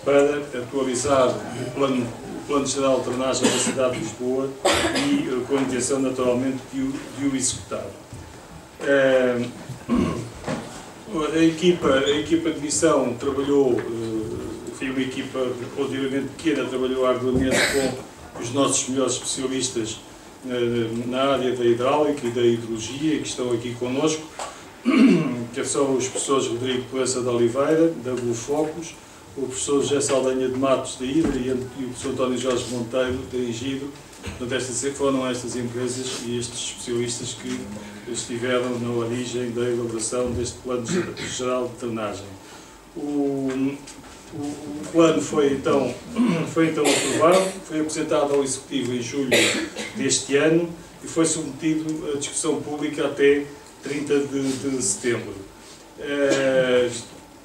para atualizar o Plano Geral de Drenagem da cidade de Lisboa e com a intenção, naturalmente, de o executar. A equipa de missão trabalhou, foi uma equipa relativamente pequena, trabalhou arduamente com os nossos melhores especialistas na área da hidráulica e da hidrologia, que estão aqui connosco, que são os professores Rodrigo Proença de Oliveira, da Blue Focus, o professor José Saldanha de Matos, da Hidra, e o professor António Jorge Monteiro, da Egido. Portanto, foram estas empresas e estes especialistas que estiveram na origem da elaboração deste Plano Geral de Drenagem. O plano foi então aprovado, foi apresentado ao Executivo em julho deste ano e foi submetido à discussão pública até 30 de setembro.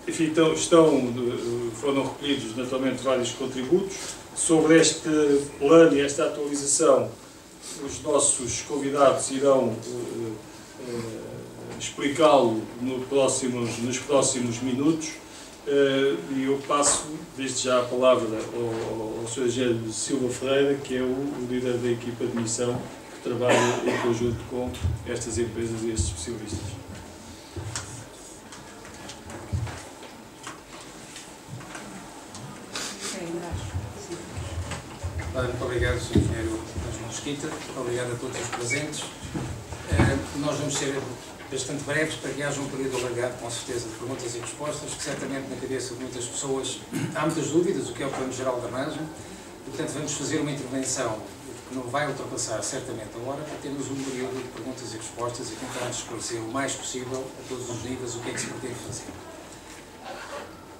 Enfim, então, foram recolhidos naturalmente vários contributos. Sobre este plano e esta atualização, os nossos convidados irão explicá-lo nos próximos minutos. E eu passo desde já a palavra ao Sr. Engenheiro Silva Ferreira, que é o líder da equipa de missão que trabalha em conjunto com estas empresas e estes especialistas. Muito obrigado, Sr. Engenheiro Ângelo Mesquita, obrigado a todos os presentes. Nós vamos ser bastante breves para que haja um período alargado, com certeza, de perguntas e respostas, que certamente na cabeça de muitas pessoas há muitas dúvidas, o que é o Plano Geral de Drenagem, e portanto vamos fazer uma intervenção que não vai ultrapassar certamente a hora, para termos um período de perguntas e respostas e tentarmos esclarecer o mais possível, a todos os níveis, o que é que se pretende fazer.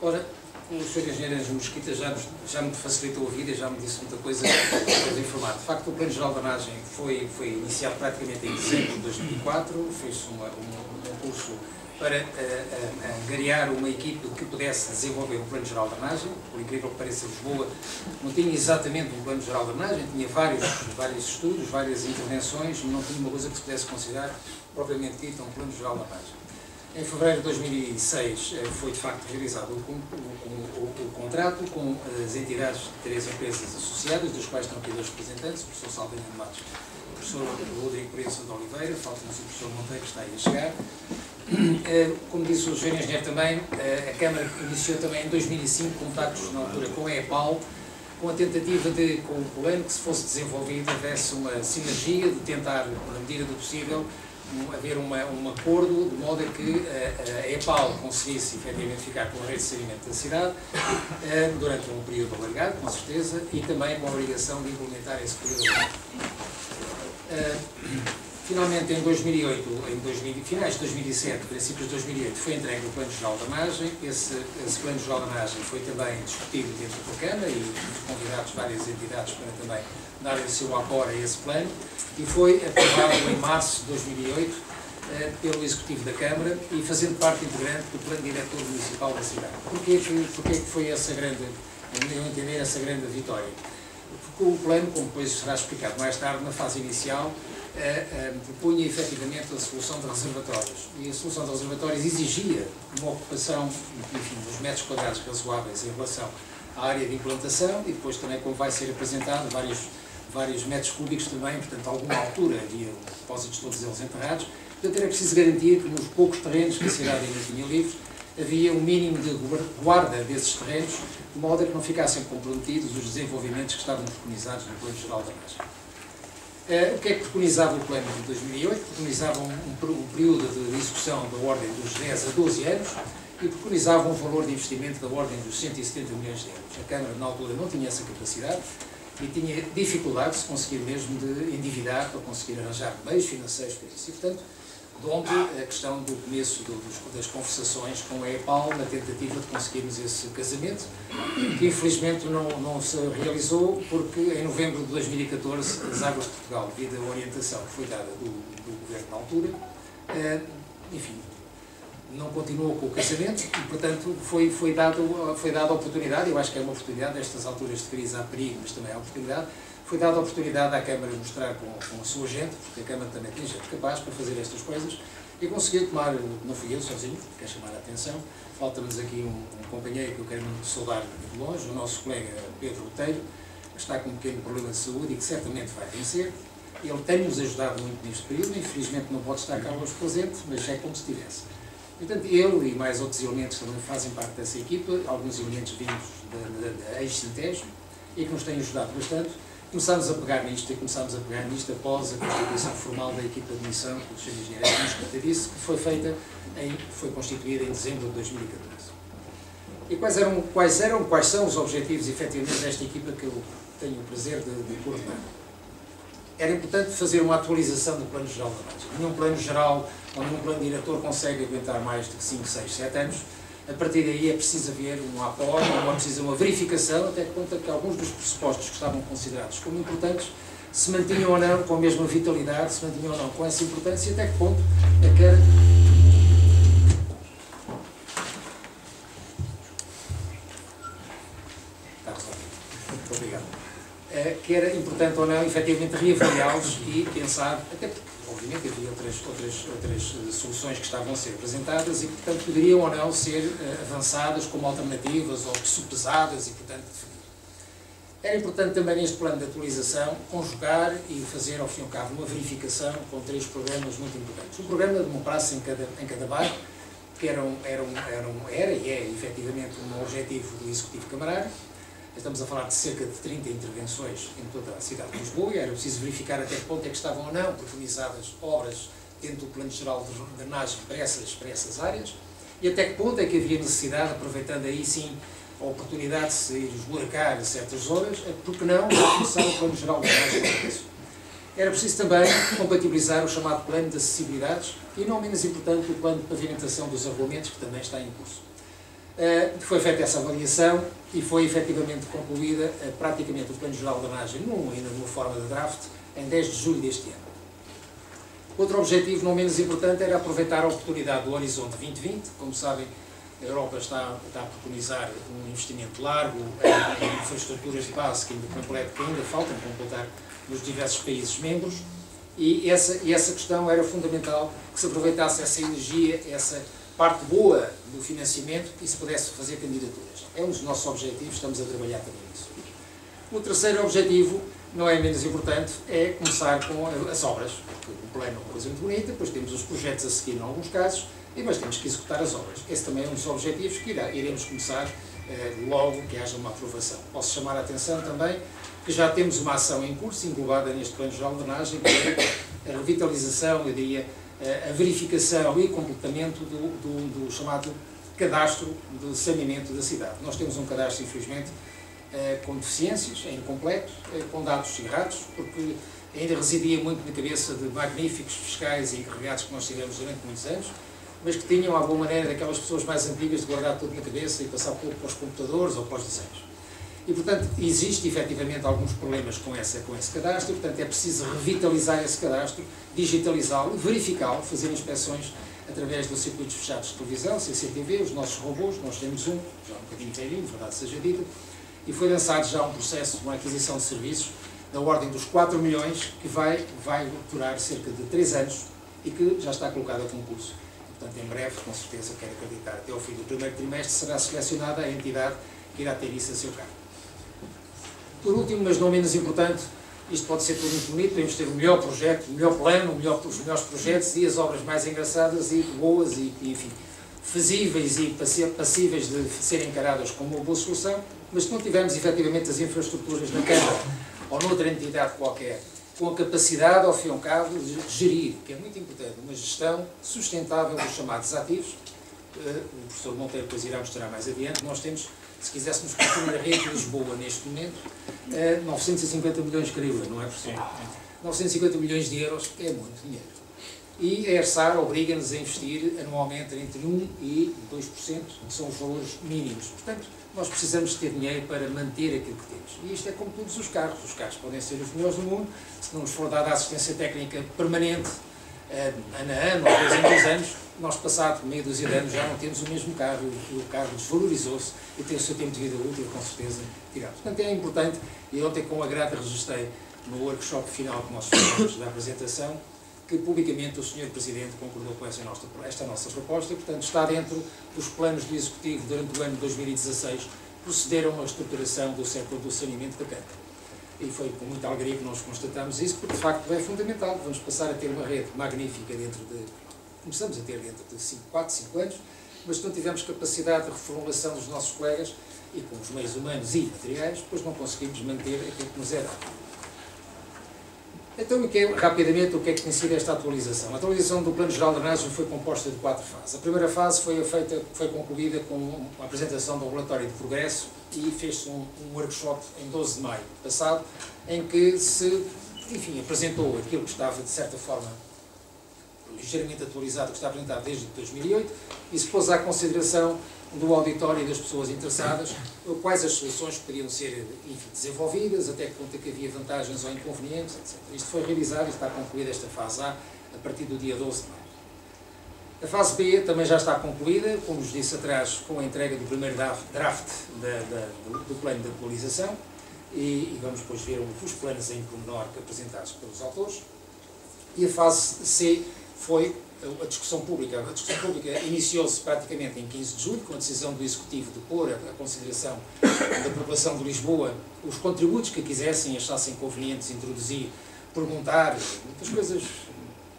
Ora, o Sr. Engenheiro Ângelo Mesquita já me facilitou a vida e já me disse muita coisa para informar. De facto, o Plano Geral de Drenagem foi iniciado praticamente em dezembro de 2004, fez-se um curso para angariar uma equipe que pudesse desenvolver o Plano Geral de Drenagem. Por incrível que pareça, Lisboa não tinha exatamente um Plano Geral de Drenagem, tinha vários estudos, várias intervenções, não tinha uma coisa que se pudesse considerar propriamente dita um Plano Geral de Drenagem. Em fevereiro de 2006 foi de facto realizado o contrato com as entidades de 3 empresas associadas, das quais estão aqui 2 representantes, o professor Saldanha de Matos, o professor Rodrigo Proença de Oliveira, falta-nos o professor Monteiro que está aí a chegar. Como disse o Sr. Engenheiro também, a Câmara iniciou também em 2005 contactos na altura com a EPAL, com a tentativa de, com o plano que se fosse desenvolvido, houvesse uma sinergia de tentar, na medida do possível, haver um acordo de modo a que a EPAL conseguisse efetivamente ficar com a rede de saneamento da cidade durante um período alargado, com certeza, e também com a obrigação de implementar esse período alargado. Finalmente, em 2008, finais de 2007, princípios de 2008, foi entregue o Plano Geral de Drenagem. Esse Plano Geral de Drenagem foi também discutido dentro da Câmara e convidados várias entidades para também darem o seu apoio a esse plano, e foi aprovado em março de 2008 pelo Executivo da Câmara e fazendo parte integrante do Plano Diretor Municipal da cidade. Porquê que foi essa grande, no meu entender, essa grande vitória? Porque o plano, como depois será explicado mais tarde, na fase inicial, propunha efetivamente a solução de reservatórios. E a solução de reservatórios exigia uma ocupação, enfim, dos metros quadrados razoáveis em relação à área de implantação e depois também, como vai ser apresentado, vários metros cúbicos também, portanto, a alguma altura havia depósitos todos eles enterrados. Portanto, era preciso garantir que nos poucos terrenos que a cidade ainda tinha livres, havia um mínimo de guarda desses terrenos, de modo a que não ficassem comprometidos os desenvolvimentos que estavam preconizados no Plano Geral de Drenagem. O que é que preconizava o plano de 2008? Preconizava um período de execução da ordem dos 10 a 12 anos e preconizava um valor de investimento da ordem dos 170 milhões de euros. A Câmara, na altura, não tinha essa capacidade e tinha dificuldade de se conseguir mesmo de endividar para conseguir arranjar meios financeiros para isso. E, portanto, de onde a questão do começo das conversações com a EPAL na tentativa de conseguirmos esse casamento, que infelizmente não se realizou porque em novembro de 2014 as Águas de Portugal, devido à orientação que foi dada do Governo na altura, enfim, não continuou com o casamento e, portanto, foi dada a oportunidade, eu acho que é uma oportunidade, nestas alturas de crise há perigo, mas também há oportunidade, foi dada a oportunidade à Câmara mostrar com a sua gente, porque a Câmara também tem gente capaz para fazer estas coisas, e conseguiu tomar, não fui eu sozinho, quero chamar a atenção, falta-nos aqui um companheiro que eu quero muito saudar de longe, o nosso colega Pedro Roteiro, que está com um pequeno problema de saúde e que certamente vai vencer. Ele tem-nos ajudado muito neste período, infelizmente não pode estar cá hoje presente, mas é como se estivesse. Portanto, ele e mais outros elementos também fazem parte dessa equipa, alguns elementos vindos da ex-Sintejo, e que nos têm ajudado bastante. Começámos a pegar nisto após a constituição formal da equipa de missão, que o Sr. Engenheiro nos disse, que foi constituída em dezembro de 2014. E quais são os objetivos, efetivamente, desta equipa que eu tenho o prazer de coordenar? Era importante fazer uma atualização do Plano Geral da Margem. Nenhum plano geral ou nenhum plano diretor consegue aguentar mais de 5, 6, 7 anos. A partir daí é preciso haver um apoio, uma verificação, até que conta que alguns dos pressupostos que estavam considerados como importantes se mantinham ou não com a mesma vitalidade, se mantinham ou não com essa importância, até que ponto é que era... Está resolvido. Muito obrigado. Que era importante ou não, efetivamente, reavaliá-los e pensar, até porque, obviamente, havia outras soluções que estavam a ser apresentadas e que, portanto, poderiam ou não ser avançadas como alternativas ou sopesadas e, portanto, definir. Era importante também, neste plano de atualização, conjugar e fazer, ao fim e ao cabo, uma verificação com 3 programas muito importantes. O programa de uma praça em cada bairro, que era e é, efetivamente, um objetivo do Executivo Camarário. Estamos a falar de cerca de 30 intervenções em toda a cidade de Lisboa, e era preciso verificar até que ponto é que estavam ou não preconizadas obras dentro do Plano Geral de Drenagem para essas áreas, e até que ponto é que havia necessidade, aproveitando aí sim a oportunidade de se esmorecar certas zonas, porque não começar o Plano Geral de Drenagem para isso. Era preciso também compatibilizar o chamado Plano de Acessibilidades e, não menos importante, o Plano de Pavimentação dos Arruamentos, que também está em curso. Foi feita essa avaliação e foi efetivamente concluída praticamente o Plano Geral de Drenagem, ainda numa forma de draft, em 10 de julho deste ano. Outro objetivo, não menos importante, era aproveitar a oportunidade do Horizonte 2020. Como sabem, a Europa está a preconizar um investimento largo em infraestruturas de base que ainda faltam completar nos diversos países membros, e essa questão era fundamental, que se aproveitasse essa energia, essa parte boa do financiamento e se pudesse fazer candidaturas. É um dos nossos objetivos, estamos a trabalhar também nisso. O terceiro objetivo, não é menos importante, é começar com as obras, porque o plano é uma coisa muito bonita, depois temos os projetos a seguir em alguns casos, e depois temos que executar as obras. Esse também é um dos objetivos que iremos começar logo que haja uma aprovação. Posso chamar a atenção também que já temos uma ação em curso, englobada neste Plano Geral de Drenagem, que é a revitalização, eu diria, a verificação e completamento do chamado cadastro de saneamento da cidade. Nós temos um cadastro, infelizmente, com deficiências, é incompleto, com dados errados, porque ainda residia muito na cabeça de magníficos fiscais e encarregados que nós tivemos durante muitos anos, mas que tinham, à boa maneira, daquelas pessoas mais antigas de guardar tudo na cabeça e passar pouco para os computadores ou para os desenhos. E, portanto, existe efetivamente alguns problemas com esse cadastro, e, portanto, é preciso revitalizar esse cadastro, digitalizá-lo, verificá-lo, fazer inspeções através dos circuitos fechados de televisão, CCTV, os nossos robôs. Nós temos já um bocadinho velhinho, verdade seja dita, e foi lançado já um processo, uma aquisição de serviços da ordem dos 4 milhões, que vai durar cerca de 3 anos e que já está colocado a concurso. E, portanto, em breve, com certeza, quero acreditar, até ao fim do primeiro trimestre, será selecionada a entidade que irá ter isso a seu cargo. Por último, mas não menos importante, isto pode ser tudo muito bonito, podemos ter o melhor projeto, o melhor plano, os melhores projetos e as obras mais engraçadas e boas e, enfim, fazíveis e passíveis de serem encaradas como uma boa solução, mas se não tivermos efetivamente as infraestruturas na Câmara ou noutra entidade qualquer, com a capacidade, ao fim e ao cabo, de gerir, que é muito importante, uma gestão sustentável dos chamados ativos. O professor Monteiro depois irá mostrar mais adiante. Nós temos, se quiséssemos construir a rede de Lisboa neste momento, 950 milhões, creio eu, não é, professor? 950 milhões de euros é muito dinheiro. E a ERSAR obriga-nos a investir anualmente entre 1% e 2%, que são os valores mínimos. Portanto, nós precisamos ter dinheiro para manter aquilo que temos. E isto é como todos os carros. Os carros podem ser os melhores do mundo, se não nos for dada assistência técnica permanente, ano a ano, ou 2 em 2 anos, nós, passado meia dúzia de anos, já não temos o mesmo carro, o carro desvalorizou-se e tem o seu tempo de vida útil, com certeza, tirado. Portanto, é importante, e ontem com agrado registrei no workshop final que nós fizemos da apresentação, que publicamente o Sr. Presidente concordou com esta nossa proposta, e, portanto, está dentro dos planos do Executivo durante o ano de 2016, procederam à estruturação do setor do saneamento da Câmara. E foi com muita alegria que nós constatamos isso, porque de facto é fundamental. Vamos passar a ter uma rede magnífica começamos a ter dentro de 4, 5 anos, mas não tivemos capacidade de reformulação dos nossos colegas e com os meios humanos e materiais, depois não conseguimos manter aquilo que nos é dado. Então, rapidamente, o que é que tem sido esta atualização? A atualização do Plano Geral de Drenagem foi composta de 4 fases. A primeira fase foi concluída com a apresentação do relatório de progresso e fez-se um workshop em 12 de maio passado, em que se, apresentou aquilo que estava, de certa forma, ligeiramente atualizado, que está apresentado desde 2008, e se pôs à consideração do auditório e das pessoas interessadas quais as soluções que podiam ser desenvolvidas, até que ponto é que havia vantagens ou inconvenientes, etc. Isto foi realizado e está concluída esta fase A partir do dia 12 de maio. A fase B também já está concluída, como vos disse atrás, com a entrega do primeiro draft do plano de atualização, e vamos depois ver os planos em pormenor apresentados pelos autores. E a fase C foi a discussão pública. A discussão pública iniciou-se praticamente em 15 de julho, com a decisão do Executivo de pôr a consideração da população de Lisboa os contributos que quisessem, achassem convenientes introduzir, perguntar, muitas coisas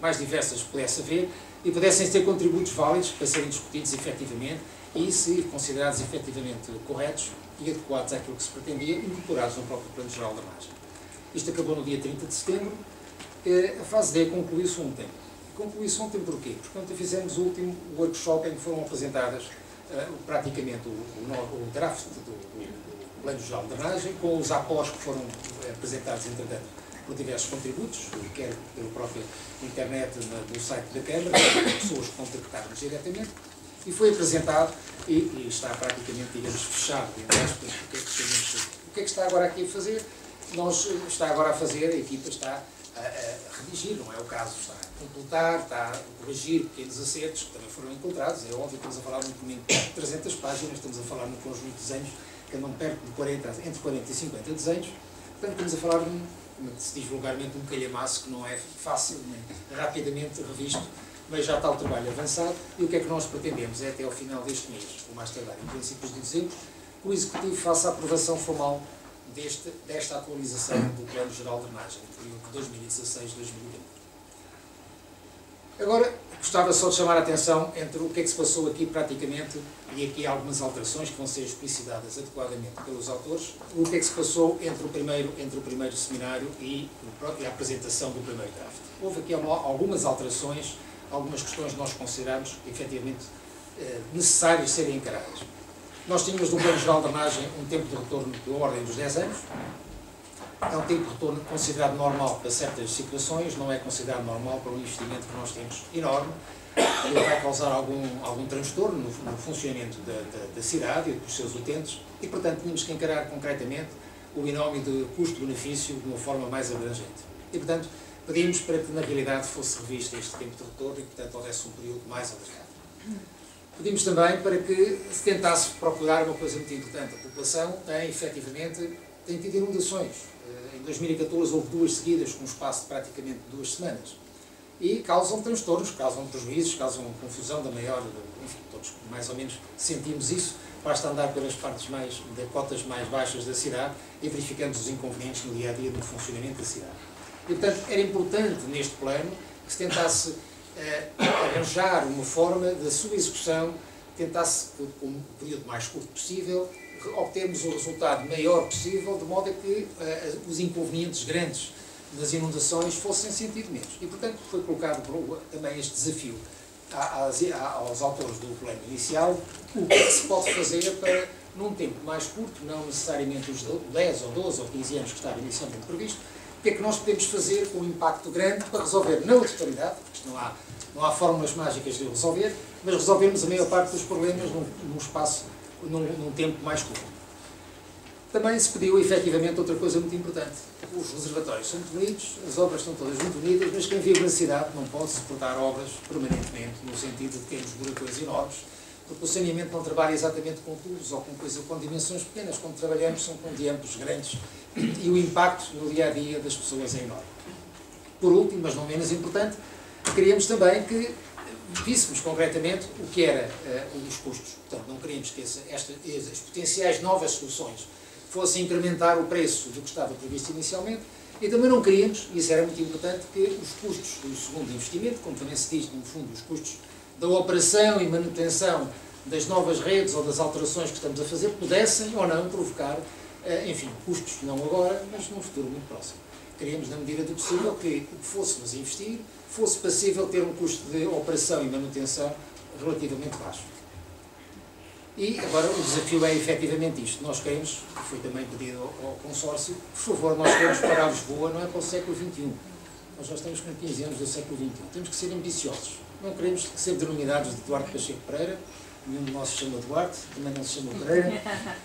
mais diversas que pudesse haver, e pudessem ter contributos válidos para serem discutidos efetivamente e, se considerados efetivamente corretos e adequados àquilo que se pretendia, incorporados no próprio Plano Geral da Drenagem. Isto acabou no dia 30 de setembro. A fase D concluiu-se ontem. Concluiu-se ontem porquê? Porque ontem fizemos o último workshop em que foram apresentadas praticamente o draft do Plano Geral de Drenagem, com os após que foram apresentados, entretanto, por diversos contributos, quer pela própria internet, no site da Câmara, pessoas que contactaram-nos diretamente, e foi apresentado e está praticamente, digamos, fechado, entre aspas, o que é que está agora aqui a fazer? Está agora a fazer, a equipa está a redigir, não é o caso, está a completar, está a corrigir pequenos acertos que também foram encontrados. É óbvio que estamos a falar de um documento de 300 páginas, estamos a falar num conjunto de desenhos que andam perto de entre 40 e 50 desenhos, portanto estamos a falar de se diz vulgarmente, um calhamaço que não é fácil, nem rapidamente revisto, mas já está o trabalho avançado. E o que é que nós pretendemos? É até ao final deste mês, ou mais tardar, em princípios de dezembro, que o Executivo faça a aprovação formal desta atualização do Plano Geral de Drenagem, no período de 2016-2020. Agora, gostava só de chamar a atenção entre o que é que se passou aqui praticamente, e aqui há algumas alterações que vão ser explicitadas adequadamente pelos autores, o que é que se passou entre o primeiro seminário e a apresentação do primeiro draft. Houve aqui algumas alterações, algumas questões que nós consideramos efetivamente necessárias serem encaradas. Nós tínhamos no Plano Geral de Drenagem um tempo de retorno da ordem dos 10 anos. É um tempo de retorno considerado normal para certas situações, não é considerado normal para um investimento que nós temos enorme, que vai causar algum transtorno no funcionamento da cidade e dos seus utentes, e, portanto, tínhamos que encarar concretamente o binómio de custo-benefício de uma forma mais abrangente. E, portanto, pedimos para que, na realidade, fosse revisto este tempo de retorno e, portanto, houvesse um período mais alargado. Pedimos também para que se tentasse procurar uma coisa muito importante. A população tem tido inundações. Em 2014 houve 2 seguidas, com um espaço de praticamente 2 semanas. E causam transtornos, causam prejuízos, causam confusão da maior... Enfim, todos mais ou menos sentimos isso. Basta andar pelas partes de cotas mais baixas da cidade e verificamos os inconvenientes no dia-a-dia do funcionamento da cidade. E, portanto, era importante neste plano que se tentasse arranjar uma forma da sua execução, tentasse, com um período mais curto possível, obtermos o resultado maior possível, de modo a que os inconvenientes grandes das inundações fossem sentido menos. E, portanto, foi colocado também este desafio aos autores do plano inicial, o que é que se pode fazer para, num tempo mais curto, não necessariamente os 10 ou 12 ou 15 anos que estava inicialmente previsto, o que é que nós podemos fazer com um impacto grande para resolver, não a totalidade, porque não há fórmulas mágicas de resolver, mas resolvermos a maior parte dos problemas num tempo mais curto. Também se pediu, efetivamente, outra coisa muito importante. Os reservatórios são muito bonitos, as obras estão todas muito bonitas, mas quem vive na cidade não pode suportar obras permanentemente, no sentido de termos buracões enormes, porque o saneamento não trabalha exatamente com tubos ou com dimensões pequenas. Quando trabalhamos são com diâmetros grandes e o impacto no dia-a-dia das pessoas é enorme. Por último, mas não menos importante, queríamos também que víssemos concretamente o que era os custos. Portanto, não queríamos que as potenciais novas soluções fossem incrementar o preço do que estava previsto inicialmente, e também não queríamos, e isso era muito importante, que os custos do segundo investimento, como também se diz, no fundo, os custos da operação e manutenção das novas redes ou das alterações que estamos a fazer, pudessem ou não provocar, enfim, custos, não agora, mas num futuro muito próximo. Queríamos, na medida do possível, que o que fôssemos investir fosse passível ter um custo de operação e manutenção relativamente baixo. E agora o desafio é efetivamente isto. Nós queremos, que foi também pedido ao consórcio, por favor, nós queremos parar Lisboa, não é para o século XXI. Nós já estamos com 15 anos do século XXI. Temos que ser ambiciosos. Não queremos ser denominados de Duarte Pacheco Pereira, nenhum de nós se chama Duarte, também não se chama Pereira,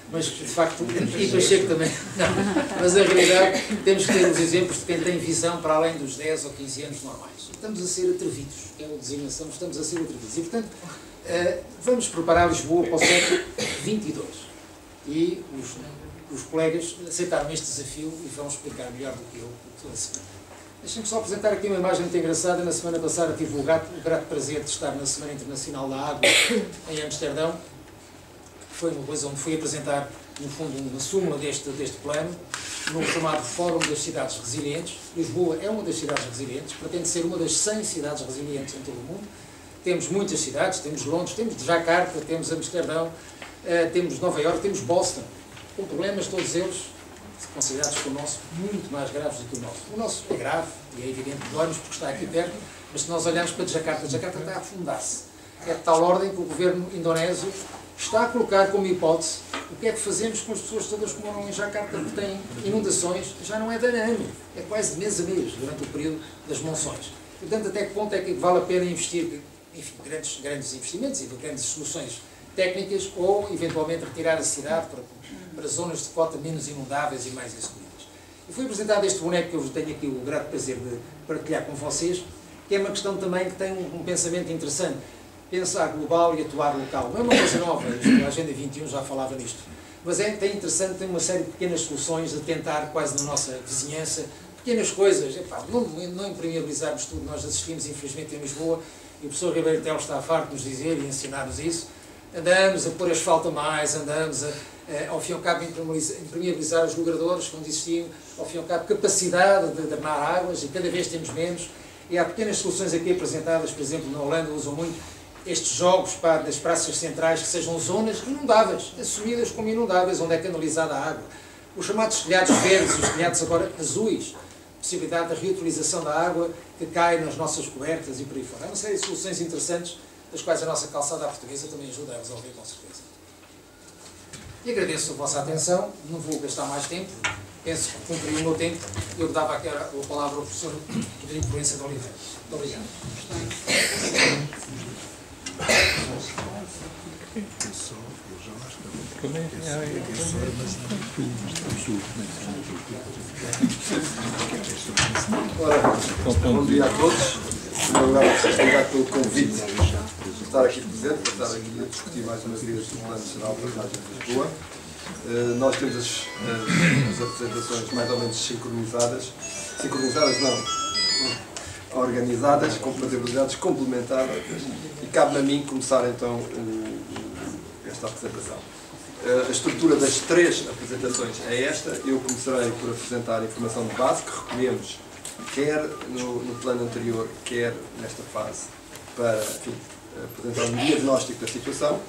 mas de facto, e Pacheco também, não. Mas na realidade temos que ter os exemplos de quem tem visão para além dos 10 ou 15 anos normais. Estamos a ser atrevidos, é a designação, estamos a ser atrevidos. E portanto, vamos preparar Lisboa para o século XXII. E os colegas aceitaram este desafio e vão explicar melhor do que eu toda a semana. Deixem-me só apresentar aqui uma imagem muito engraçada. Na semana passada tive o grato prazer de estar na Semana Internacional da Água em Amsterdão. Foi uma coisa onde fui apresentar, no fundo, uma súmula deste plano, no chamado Fórum das Cidades Resilientes. Lisboa é uma das cidades resilientes, pretende ser uma das 100 cidades resilientes em todo o mundo. Temos muitas cidades, temos Londres, temos Jacarta, temos Amsterdão, temos Nova Iorque, temos Boston, com problemas todos eles considerados com o nosso muito mais graves do que o nosso. O nosso é grave, e é evidente que dói-nos porque está aqui perto, mas se nós olharmos para Jacarta está a afundar-se. É de tal ordem que o governo indonésio está a colocar como hipótese o que é que fazemos com as pessoas todas que moram em Jacarta, que têm inundações, já não é de ano a ano, é quase de mês a mês, durante o período das monções. Portanto, até que ponto é que vale a pena investir, enfim, grandes investimentos e grandes soluções técnicas, ou eventualmente retirar a cidade para zonas de cota menos inundáveis e mais excluídas. E foi apresentado este boneco que eu tenho aqui o grato prazer de partilhar com vocês, que é uma questão também que tem um pensamento interessante. Pensar global e atuar local. Não é uma coisa nova, a Agenda 21 já falava nisto, mas é interessante, tem uma série de pequenas soluções a tentar quase na nossa vizinhança, pequenas coisas, não impermeabilizarmos tudo. Nós assistimos, infelizmente, em Lisboa, e o professor Ribeiro Telo está farto de nos dizer e ensinar-nos isso. Andamos a pôr asfalto a mais, andamos ao fim e ao cabo, impermeabilizar os logradouros, quando existiam, ao fim e ao cabo, capacidade de drenar águas, e cada vez temos menos. E há pequenas soluções aqui apresentadas, por exemplo, na Holanda usam muito estes jogos das praças centrais, que sejam zonas inundáveis, assumidas como inundáveis, onde é canalizada a água. Os chamados telhados verdes, os telhados agora azuis, possibilidade da reutilização da água que cai nas nossas cobertas e por aí fora. Há uma série de soluções interessantes, das quais a nossa calçada portuguesa também ajuda a resolver, com certeza. E agradeço a vossa atenção, não vou gastar mais tempo, penso que cumpri o meu tempo. Eu dava aqui a palavra ao professor Rodrigo Proença de Oliveira. Muito obrigado. Bom dia a todos. Obrigado pelo convite de estar aqui presente, para estar aqui a discutir mais uma vez o Plano Geral da Cidade de Lisboa. Nós temos as apresentações mais ou menos sincronizadas não, organizadas, com compatibilidades complementadas, e cabe-me a mim começar então esta apresentação. A estrutura das três apresentações é esta. Eu começarei por apresentar a informação de base que recolhemos quer no plano anterior, quer nesta fase, para apresentar um diagnóstico da situação.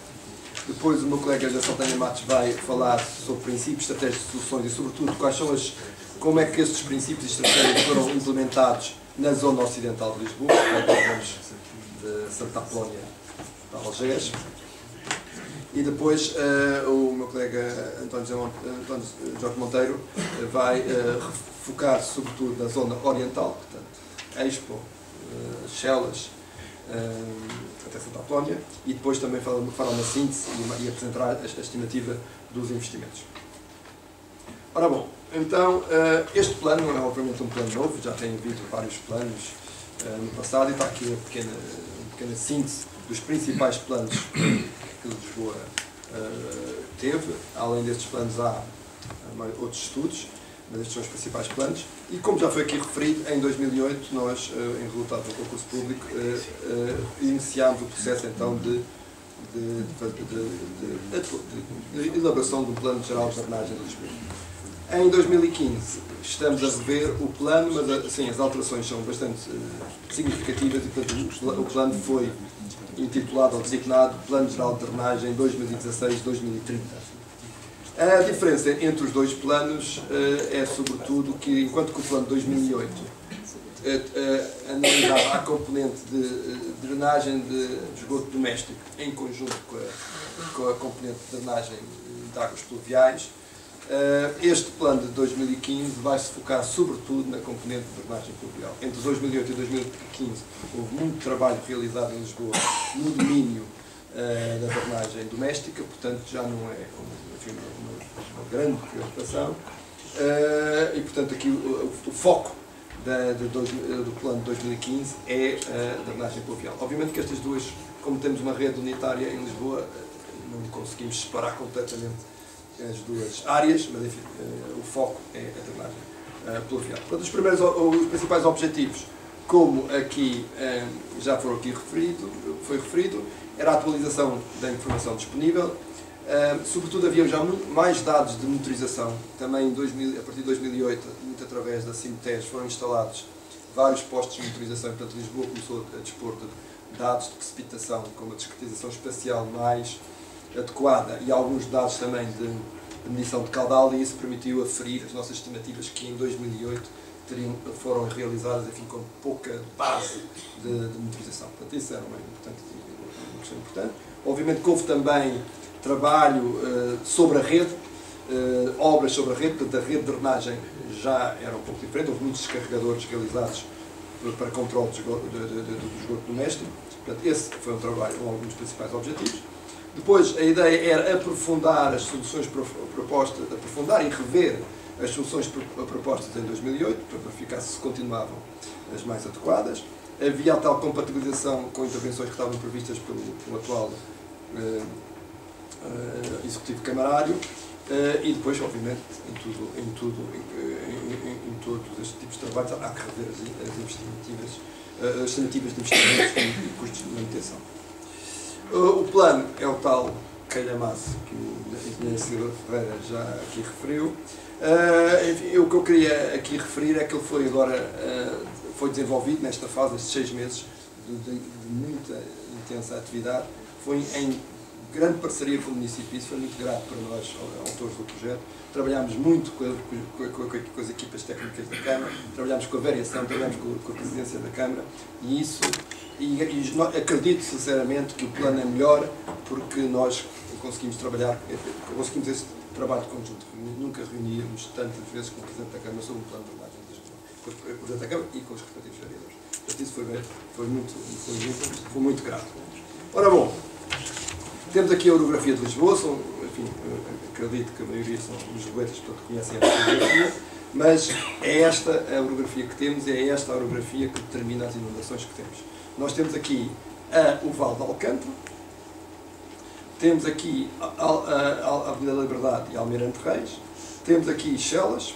Depois o meu colega da Saldanha Matos vai falar sobre princípios, estratégias de soluções e, sobretudo, como é que estes princípios e estratégias foram implementados na zona ocidental de Lisboa, de Santa Apolónia a Algés. E depois o meu colega António Jorge Monteiro vai focar sobretudo na zona oriental, portanto, Expo, Chelas, até Santa Apolónia, e depois também fará uma síntese e apresentará a estimativa dos investimentos. Ora bom, então este plano não é obviamente um plano novo, já tem havido vários planos no passado, e está aqui uma pequena síntese dos principais planos que Lisboa teve. Além destes planos há outros estudos. mas estes são os principais planos. E como já foi aqui referido, em 2008 nós, em resultado do concurso público, iniciámos o processo então de elaboração do Plano Geral de Drenagem de Lisboa. Em 2015 estamos a rever o plano, mas assim, as alterações são bastante significativas e portanto o plano foi intitulado ou designado Plano Geral de Drenagem 2016-2030. A diferença entre os dois planos é sobretudo que, enquanto que o plano de 2008 analisava a componente de drenagem de esgoto doméstico em conjunto com a componente de drenagem de águas pluviais, este plano de 2015 vai se focar sobretudo na componente de drenagem pluvial. Entre 2008 e 2015 houve muito trabalho realizado em Lisboa no domínio da drenagem doméstica, portanto já não é uma grande preocupação, e portanto aqui o foco do plano de 2015 é a drenagem pluvial. Obviamente que estas duas, como temos uma rede unitária em Lisboa, não conseguimos separar completamente as duas áreas, mas enfim, o foco é a drenagem pluvial. Portanto, os principais objetivos, como aqui já foi referido, era a atualização da informação disponível. Sobretudo havia já mais dados de monitorização. Também a partir de 2008, muito através da CIMTES, foram instalados vários postos de monitorização. Portanto, Lisboa começou a dispor de dados de precipitação com uma discretização espacial mais adequada e alguns dados também de medição de caudal, e isso permitiu aferir as nossas estimativas que em 2008 foram realizadas, enfim, com pouca base de monitorização. Portanto, isso era uma questão importante. Obviamente que houve também trabalho sobre a rede, obras sobre a rede, portanto a rede de drenagem já era um pouco diferente, houve muitos descarregadores realizados para controle do esgoto doméstico, portanto esse foi um trabalho, um dos principais objetivos. Depois a ideia era aprofundar as soluções propostas, aprofundar e rever as soluções propostas em 2008, para verificar se continuavam as mais adequadas. Havia a tal compatibilização com intervenções que estavam previstas pelo atual executivo camarário, e depois, obviamente, em todos estes tipos de trabalhos há que rever as estimativas de investimentos e custos de manutenção. O plano é o tal calhamaço que o engenheiro Silva Ferreira já aqui referiu. Enfim, o que eu queria aqui referir é que ele foi desenvolvido nesta fase, estes 6 meses de muita intensa atividade, foi em grande parceria com o município. Isso foi muito grato para nós, autores do projeto. Trabalhámos muito com as equipas técnicas da Câmara, trabalhámos com a variação, trabalhámos com a presidência da Câmara, e acredito sinceramente que o plano é melhor porque nós conseguimos esse trabalho conjunto. Nunca reuníamos tantas vezes com o Presidente da Câmara sobre o plano de drenagem de Lisboa, com o Presidente da Câmara e com os respectivos vereadores. Portanto, isso foi muito grato. Ora bom, temos aqui a orografia de Lisboa, enfim, acredito que a maioria são lisboetas, portanto conhecem esta orografia, mas é esta a orografia que temos, e é esta a orografia que determina as inundações que temos. Nós temos aqui o Vale de Alcântara, temos aqui a Avenida da Liberdade e Almirante Reis, temos aqui Chelas,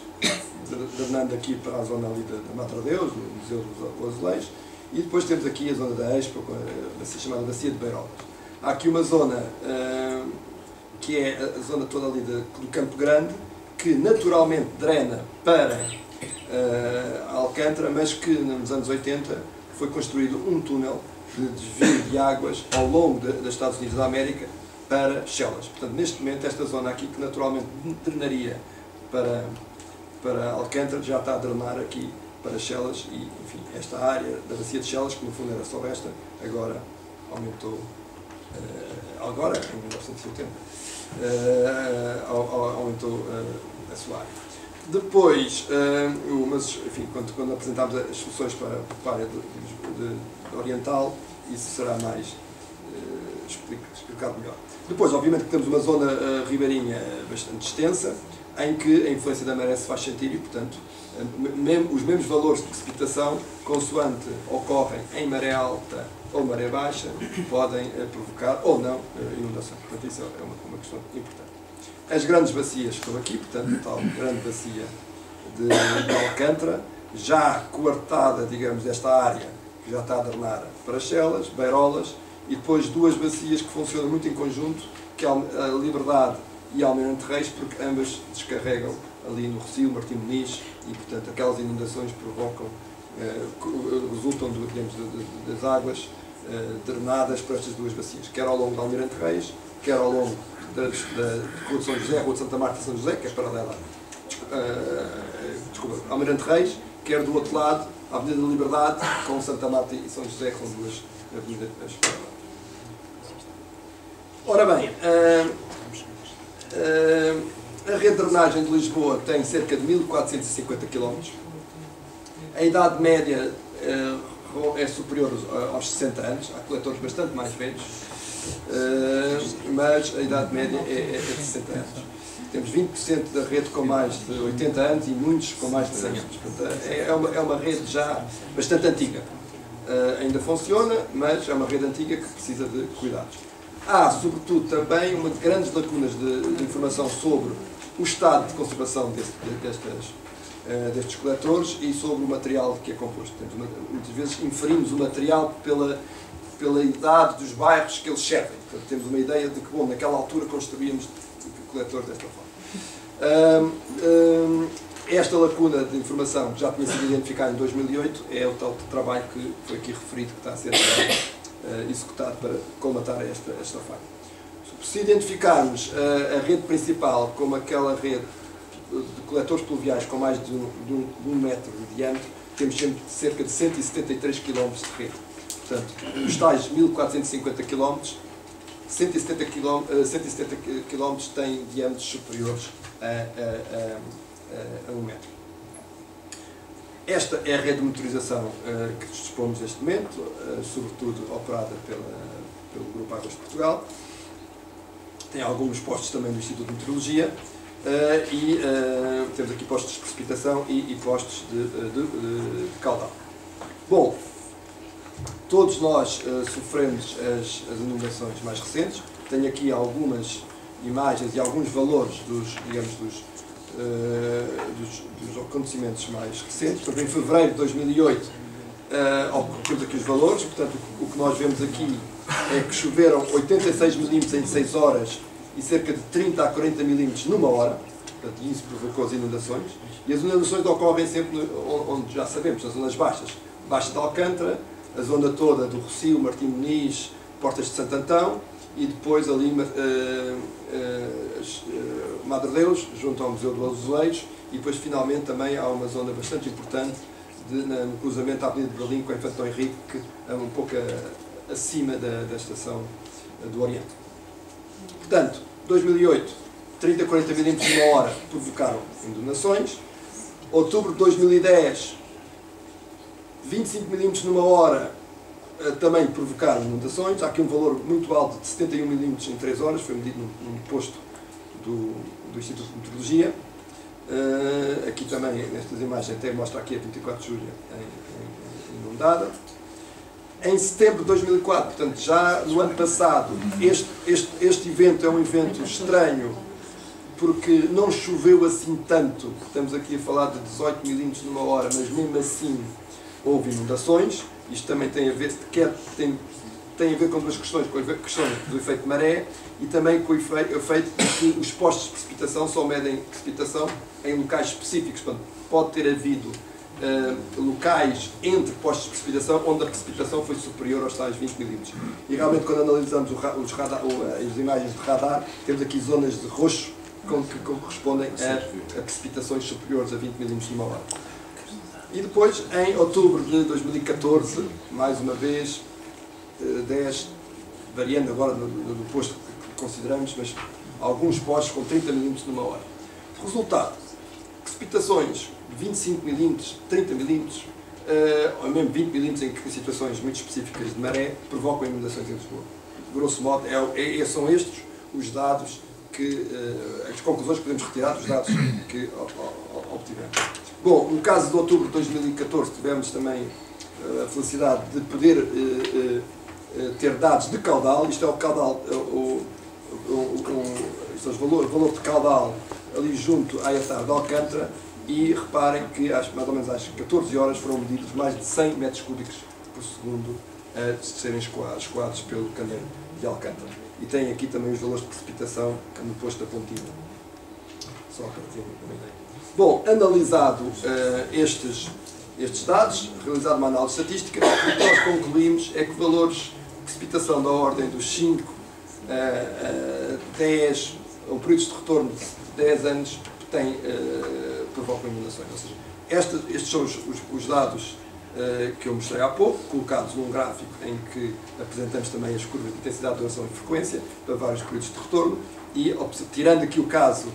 drenando aqui para a zona ali da Matra Deus, no Museu dos Azulejos, e depois temos aqui a zona da Expo, a chamada Bacia de Beirolas. Há aqui uma zona que é a zona toda ali do Campo Grande, que naturalmente drena para Alcântara, mas que nos anos 80 foi construído um túnel de desvio de águas ao longo dos Estados Unidos da América para Chelas. Portanto, neste momento, esta zona aqui, que naturalmente drenaria para Alcântara, já está a drenar aqui para Chelas, e enfim, esta área da Bacia de Chelas, que no fundo era só esta, agora aumentou, agora em 1980, aumentou a sua área. Depois, mas enfim, quando apresentámos as soluções para a área oriental, isso será mais explicado melhor. Depois, obviamente, que temos uma zona ribeirinha bastante extensa, em que a influência da maré se faz sentir e, portanto, os mesmos valores de precipitação, consoante ocorrem em maré alta ou maré baixa, podem provocar ou não inundação. Portanto, isso é uma questão importante. As grandes bacias estão aqui, portanto, a tal grande bacia de Alcântara, já coartada, digamos, desta área que já está a drenar para Chelas, Beirolas, e depois duas bacias que funcionam muito em conjunto, que é a Liberdade e Almirante Reis, porque ambas descarregam ali no Rossio, Martim Muniz, e portanto aquelas inundações provocam, resultam digamos, das águas drenadas por estas duas bacias, quer ao longo do Almirante Reis, quer ao longo da Rua de São José, Rua de Santa Marta e São José, que é paralela Almirante Reis, quer do outro lado, a Avenida da Liberdade, com Santa Marta e São José, com duas avenidas paralelas. Ora bem, a rede de drenagem de Lisboa tem cerca de 1450 km. A idade média é superior aos 60 anos. Há coletores bastante mais velhos, mas a idade média é de 60 anos. Temos 20% da rede com mais de 80 anos e muitos com mais de 100 anos. Portanto, é uma rede já bastante antiga. Ainda funciona, mas é uma rede antiga que precisa de cuidados. Há, sobretudo, também uma grandes lacunas de informação sobre o estado de conservação destes coletores e sobre o material que é composto. Muitas vezes inferimos o material pela idade dos bairros que eles servem. Portanto, temos uma ideia de que, bom, naquela altura construímos coletores desta forma. Esta lacuna de informação, que já tinha sido identificada em 2008, é o tal trabalho que foi aqui referido, que está a ser executado para colmatar esta falha. Se identificarmos a rede principal como aquela rede de coletores pluviais com mais de um metro de diâmetro, temos sempre cerca de 173 km de rede. Portanto, os tais 1450 km, 170 km têm diâmetros superiores a 1 metro. Esta é a rede de motorização que dispomos neste momento, sobretudo operada pelo Grupo Águas de Portugal. Tem alguns postos também do Instituto de Meteorologia e temos aqui postos de precipitação e postos de caudal. Bom, todos nós sofremos as inundações mais recentes. Tenho aqui algumas imagens e alguns valores dos acontecimentos mais recentes. Portanto, em fevereiro de 2008, temos aqui os valores. Portanto, o que nós vemos aqui é que choveram 86 mm em 6 horas e cerca de 30 a 40 mm numa hora. Portanto, isso provocou as inundações. E as inundações ocorrem sempre onde já sabemos, nas zonas baixas. Baixa de Alcântara, a zona toda do Rossio, Martim Muniz, Portas de Santo Antão, e depois ali Madre Deus, junto ao Museu do Azulejo, e depois finalmente também há uma zona bastante importante no cruzamento da Avenida de Berlim com a Infante Dom Henrique, que é um pouco acima da estação do Oriente. Portanto, 2008, 30 a 40 mm numa hora provocaram inundações. Outubro de 2010, 25 mm numa hora também provocaram inundações. Há aqui um valor muito alto de 71 mm em 3 horas, foi medido num posto do Instituto de Meteorologia. Aqui também, nestas imagens, até mostra aqui a 24 de julho inundada. Em setembro de 2004, portanto, já no ano passado, este evento é um evento estranho, porque não choveu assim tanto. Estamos aqui a falar de 18 mm numa hora, mas mesmo assim houve inundações. Isto também tem a ver, tem a ver com duas questões, com a questão do efeito de maré e também com o efeito de que os postos de precipitação só medem precipitação em locais específicos. Portanto, pode ter havido locais entre postos de precipitação onde a precipitação foi superior aos tais 20 mm. E realmente, quando analisamos as imagens de radar, temos aqui zonas de roxo que correspondem a precipitações superiores a 20 mm numa hora. E depois, em outubro de 2014, mais uma vez, 10, variando agora do posto que consideramos, mas alguns postos com 30 mm numa hora. Resultado, precipitações de 25 mm, 30 mm, ou mesmo 20 mm em situações muito específicas de maré, provocam inundações em Lisboa. Grosso modo, são estes os dados as conclusões que podemos retirar dos dados que obtivemos. Bom, no caso de outubro de 2014, tivemos também a felicidade de poder ter dados de caudal. Isto é o caudal, isto é o valor de caudal ali junto à Etar de Alcântara, e reparem que mais ou menos às 14 horas foram medidos mais de 100 metros cúbicos por segundo a serem escoados pelo candeeiro de Alcântara. E tem aqui também os valores de precipitação no posto da Pontina. Só para ter uma ideia. Bom, analisado estes dados, realizada uma análise estatística, o que nós concluímos é que valores de precipitação da ordem dos 5, 10, ou períodos de retorno de 10 anos, provocam inundações. Ou seja, estes são os dados que eu mostrei há pouco, colocados num gráfico em que apresentamos também as curvas de intensidade, duração e frequência para vários períodos de retorno e, tirando aqui o caso